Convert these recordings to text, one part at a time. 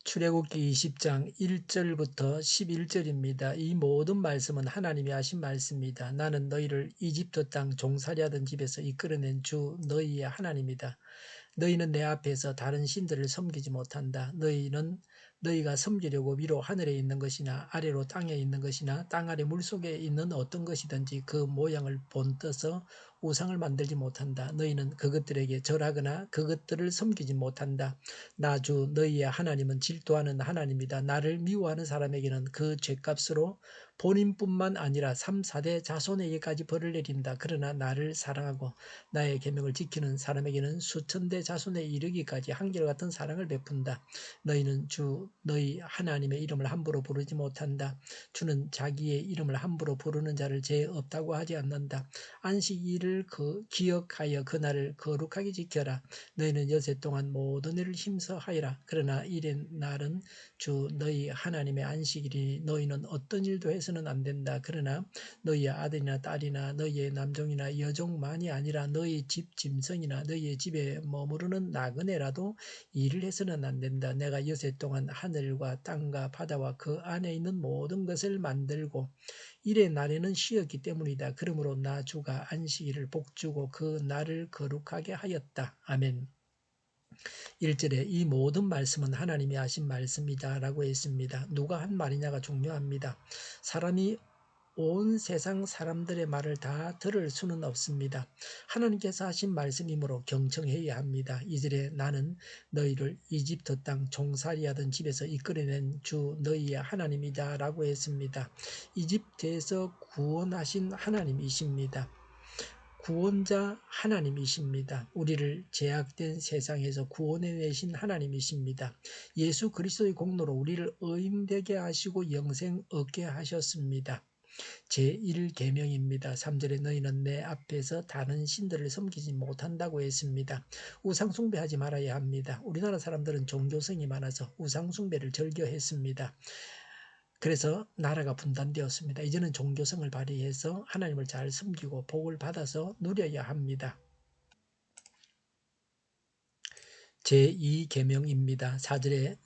출애굽기 20장 1절부터 11절입니다. 이 모든 말씀은 하나님이 하신 말씀입니다. 나는 너희를 이집트 땅 종살이 하던 집에서 이끌어낸 주 너희의 하나님이다. 너희는 내 앞에서 다른 신들을 섬기지 못한다. 너희가 섬기려고 위로 하늘에 있는 것이나 아래로 땅에 있는 것이나 땅 아래 물속에 있는 어떤 것이든지 그 모양을 본떠서 우상을 만들지 못한다. 너희는 그것들에게 절하거나 그것들을 섬기지 못한다. 나 주 너희의 하나님은 질투하는 하나님이다. 나를 미워하는 사람에게는 그 죄값으로 본인뿐만 아니라 3, 4대 자손에게까지 벌을 내린다. 그러나 나를 사랑하고 나의 계명을 지키는 사람에게는 수천 대 자손에 이르기까지 한결같은 사랑을 베푼다. 너희는 주 너희 하나님의 이름을 함부로 부르지 못한다. 주는 자기의 이름을 함부로 부르는 자를 죄 없다고 하지 않는다. 안식일을 기억하여 그날을 거룩하게 지켜라. 너희는 여세 동안 모든 일을 힘써 하여라. 그러나 일의 날은 주 너희 하나님의 안식일이니 너희는 어떤 일도 해서는 안 된다. 그러나 너희의 아들이나 딸이나 너희의 남종이나 여종만이 아니라 너희 집 짐승이나 너희의 집에 머무르는 나그네라도 일을 해서는 안 된다. 내가 여세 동안 하늘과 땅과 바다와 그 안에 있는 모든 것을 만들고 일의 날에는 쉬었기 때문이다. 그러므로 나 주가 안식일을 복주고 그 날을 거룩하게 하였다. 아멘. 1절에 이 모든 말씀은 하나님이 하신 말씀이다 라고 했습니다. 누가 한 말이냐가 중요합니다. 사람이 온 세상 사람들의 말을 다 들을 수는 없습니다. 하나님께서 하신 말씀이므로 경청해야 합니다. 2절에 나는 너희를 이집트 땅 종살이하던 집에서 이끌어낸 주 너희의 하나님이다 라고 했습니다. 이집트에서 구원하신 하나님이십니다. 구원자 하나님이십니다. 우리를 제약된 세상에서 구원해내신 하나님이십니다. 예수 그리스도의 공로로 우리를 의인되게 하시고 영생 얻게 하셨습니다. 제1계명입니다. 3절에 너희는 내 앞에서 다른 신들을 섬기지 못한다고 했습니다. 우상숭배하지 말아야 합니다. 우리나라 사람들은 종교성이 많아서 우상숭배를 즐겨했습니다. 그래서 나라가 분단되었습니다. 이제는 종교성을 발휘해서 하나님을 잘 섬기고 복을 받아서 누려야 합니다. 제2계명입니다. 4절에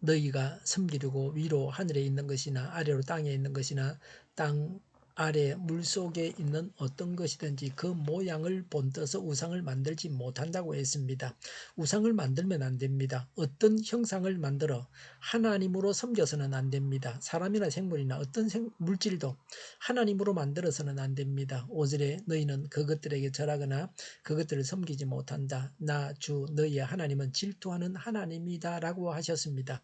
너희가 섬기려고 위로 하늘에 있는 것이나 아래로 땅에 있는 것이나 땅 아래 물속에 있는 어떤 것이든지 그 모양을 본떠서 우상을 만들지 못한다고 했습니다. 우상을 만들면 안 됩니다. 어떤 형상을 만들어 하나님으로 섬겨서는 안 됩니다. 사람이나 생물이나 어떤 물질도 하나님으로 만들어서는 안 됩니다. 5절에 너희는 그것들에게 절하거나 그것들을 섬기지 못한다. 나 주 너희의 하나님은 질투하는 하나님이다 라고 하셨습니다.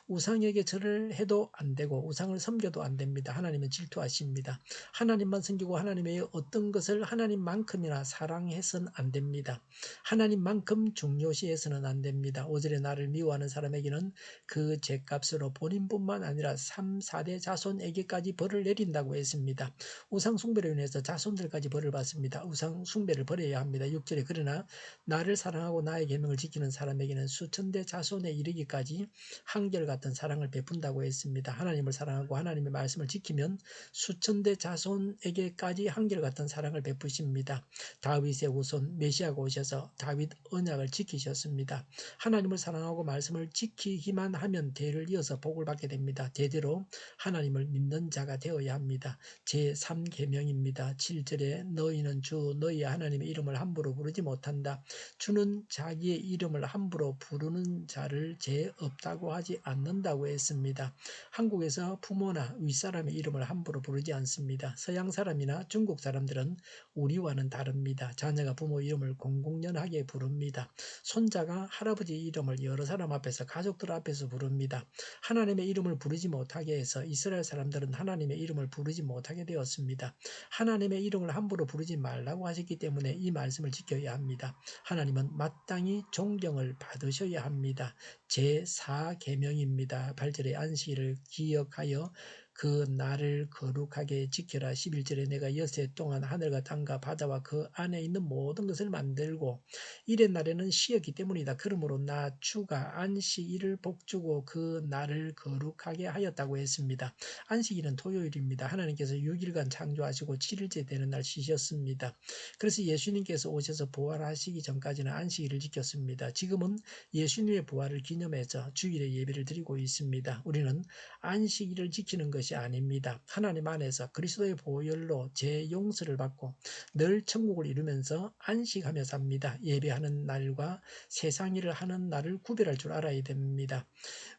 우상에게 절을 해도 안 되고 우상을 섬겨도 안 됩니다. 하나님은 질투하십니다. 하나님만 섬기고 하나님의 어떤 것을 하나님만큼이나 사랑해서는 안 됩니다. 하나님만큼 중요시해서는 안 됩니다. 5절에 나를 미워하는 사람에게는 그 죄값으로 본인뿐만 아니라 3, 4대 자손에게까지 벌을 내린다고 했습니다. 우상 숭배로 인해서 자손들까지 벌을 받습니다. 우상 숭배를 버려야 합니다. 6절에 그러나 나를 사랑하고 나의 계명을 지키는 사람에게는 수천 대 자손에 이르기까지 한결같은 사랑을 베푼다고 했습니다. 하나님을 사랑하고 하나님의 말씀을 지키면 수천 대 자손에게까지 한결같은 사랑을 베푸십니다. 다윗의 후손 메시아가 오셔서 다윗 언약을 지키셨습니다. 하나님을 사랑하고 말씀을 지키기만 하면 대를 이어서 복을 받게 됩니다. 대대로 하나님을 믿는 자가 되어야 합니다. 제3계명입니다. 7절에 너희는 주 너희 하나님의 이름을 함부로 부르지 못한다. 주는 자기의 이름을 함부로 부르는 자를 죄 없다고 하지 않는다고 했습니다. 한국에서 부모나 윗사람의 이름을 함부로 부르지 않습니다. 서양 사람이나 중국 사람들은 우리와는 다릅니다. 자녀가 부모 이름을 공공연하게 부릅니다. 손자가 할아버지 이름을 여러 사람 앞에서 가족들 앞에서 부릅니다. 하나님의 이름을 부르지 못하게 해서 이스라엘 사람들은 하나님의 이름을 부르지 못하게 되었습니다. 하나님의 이름을 함부로 부르지 말라고 하셨기 때문에 이 말씀을 지켜야 합니다. 하나님은 마땅히 존경을 받으셔야 합니다. 제4계명입니다. 8절에 안식일을 기억하여 그 날을 거룩하게 지켜라. 11절에 내가 여세 동안 하늘과 땅과 바다와 그 안에 있는 모든 것을 만들고 이레 날에는 쉬었기 때문이다. 그러므로 나 주가 안식일을 복주고 그 날을 거룩하게 하였다고 했습니다. 안식일은 토요일입니다. 하나님께서 6일간 창조하시고 7일째 되는 날 쉬셨습니다. 그래서 예수님께서 오셔서 부활하시기 전까지는 안식일을 지켰습니다. 지금은 예수님의 부활을 기념해서 주일에 예배를 드리고 있습니다. 우리는 안식일을 지키는 것이 아닙니다. 하나님 안에서 그리스도의 보혈로 제 용서를 받고 늘 천국을 이루면서 안식하며 삽니다. 예배하는 날과 세상 일을 하는 날을 구별할 줄 알아야 됩니다.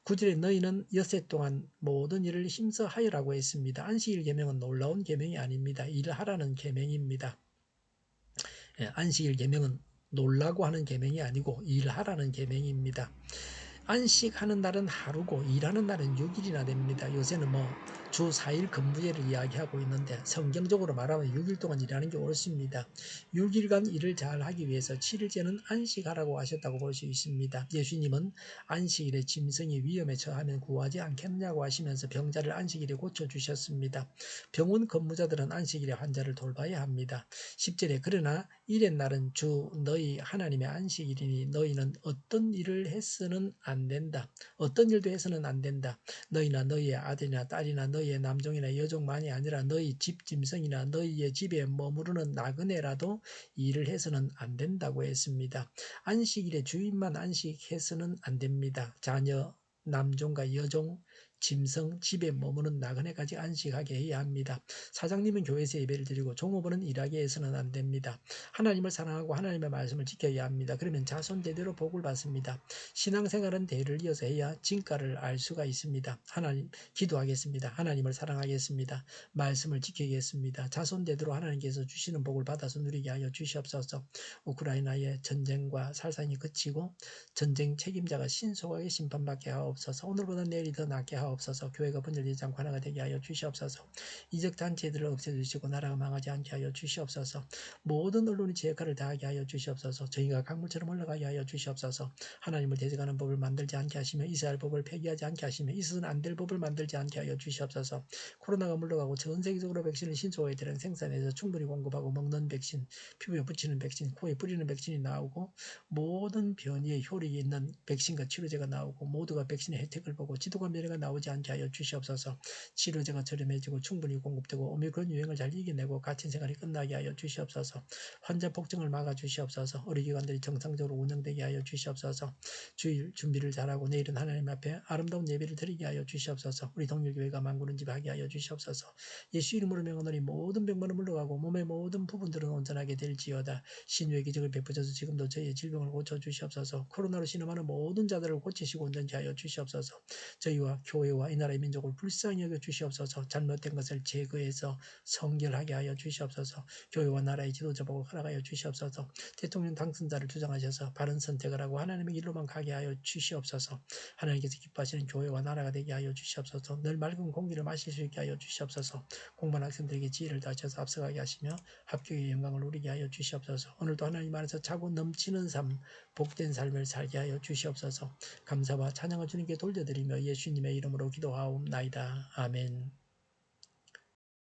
9절에 너희는 엿새 동안 모든 일을 힘써 하여라고 했습니다. 안식일 계명은 놀라운 계명이 아닙니다. 일하라는 계명입니다. 안식일 계명은 놀라고 하는 계명이 아니고 일하라는 계명입니다. 안식하는 날은 하루고 일하는 날은 6일이나 됩니다. 요새는 주 4일 근무제를 이야기하고 있는데 성경적으로 말하면 6일 동안 일하는 게 옳습니다. 6일간 일을 잘 하기 위해서 7일째는 안식하라고 하셨다고 볼 수 있습니다. 예수님은 안식일에 짐승이 위험에 처하면 구하지 않겠냐고 하시면서 병자를 안식일에 고쳐주셨습니다. 병원 근무자들은 안식일에 환자를 돌봐야 합니다. 10절에 그러나 일의 날은 주 너희 하나님의 안식일이니 너희는 어떤 일을 해서는 안 된다. 어떤 일도 해서는 안 된다. 너희나 너희의 아들이나 딸이나 너희의 남종이나 여종만이 아니라 너희 집 짐승이나 너희의 집에 머무르는 나그네라도 일을 해서는 안 된다고 했습니다. 안식일에 주인만 안식해서는 안 됩니다. 자녀, 남종과 여종, 짐승, 집에 머무는 나그네까지 안식하게 해야 합니다. 사장님은 교회에서 예배를 드리고 종업원은 일하게 해서는 안 됩니다. 하나님을 사랑하고 하나님의 말씀을 지켜야 합니다. 그러면 자손 대대로 복을 받습니다. 신앙생활은 대를 이어서 해야 진가를 알 수가 있습니다. 하나님 기도하겠습니다. 하나님을 사랑하겠습니다. 말씀을 지키겠습니다. 자손 대대로 하나님께서 주시는 복을 받아서 누리게 하여 주시옵소서. 우크라이나의 전쟁과 살상이 그치고 전쟁 책임자가 신속하게 심판받게 하옵소서. 오늘보다 내일이 더 낫게 하옵소서. 교회가 분열되지 않고 하나가 되게 하여 주시옵소서. 이적 단체들을 없애주시고 나라가 망하지 않게 하여 주시옵소서. 모든 언론이 제 역할을 다하게 하여 주시옵소서. 저희가 강물처럼 흘러가게 하여 주시옵소서. 하나님을 대적하는 법을 만들지 않게 하시며 이스라엘 법을 폐기하지 않게 하시며 있어서는 안 될 법을 만들지 않게 하여 주시옵소서. 코로나가 물러가고 전 세계적으로 백신을 신속하게 대량 생산해서 충분히 공급하고 먹는 백신, 피부에 붙이는 백신, 코에 뿌리는 백신이 나오고 모든 변이에 효력이 있는 백신과 치료제가 나오고 모두가 백신의 혜택을 보고 지독한 변이가 나오지 않게 하여 주시옵소서. 치료제가 저렴해지고 충분히 공급되고 오미크론 유행을 잘 이겨내고 갇힌 생활이 끝나게 하여 주시옵소서. 환자 폭증을 막아 주시옵소서. 의료기관들이 정상적으로 운영되게 하여 주시옵소서. 주일 준비를 잘하고 내일은 하나님 앞에 아름다운 예배를 드리게 하여 주시옵소서. 우리 동료교회가 만구는 집 하게 하여 주시옵소서. 예수 이름으로 명하노니 모든 병만은 물러가고 몸의 모든 부분들은 온전하게 될지어다. 신유의 기적을 베푸셔서 지금도 저희의 질병을 고쳐주시옵소서. 코로나로 신음하는 모든 자들을 고치시고 온전케 하여 주시옵소서. 저희와 교회와 이 나라의 민족을 불쌍히 여겨 주시옵소서. 잘못된 것을 제거해서 성결하게 하여 주시옵소서. 교회와 나라의 지도자복을 허락하여 주시옵소서. 대통령 당선자를 주장하셔서 바른 선택을 하고 하나님의 길로만 가게 하여 주시옵소서. 하나님께서 기뻐하시는 교회와 나라가 되게 하여 주시옵소서. 늘 맑은 공기를 마실 수 있게 하여 주시옵소서. 공부한 학생들에게 지혜를 다하셔서 앞서가게 하시며 합격의 영광을 누리게 하여 주시옵소서. 오늘도 하나님 안에서 차고 넘치는 삶, 복된 삶을 살게 하여 주시옵소서. 감사와 찬양을 주님께 돌려드리며 예수님의 이름으로 기도하옵나이다. 아멘.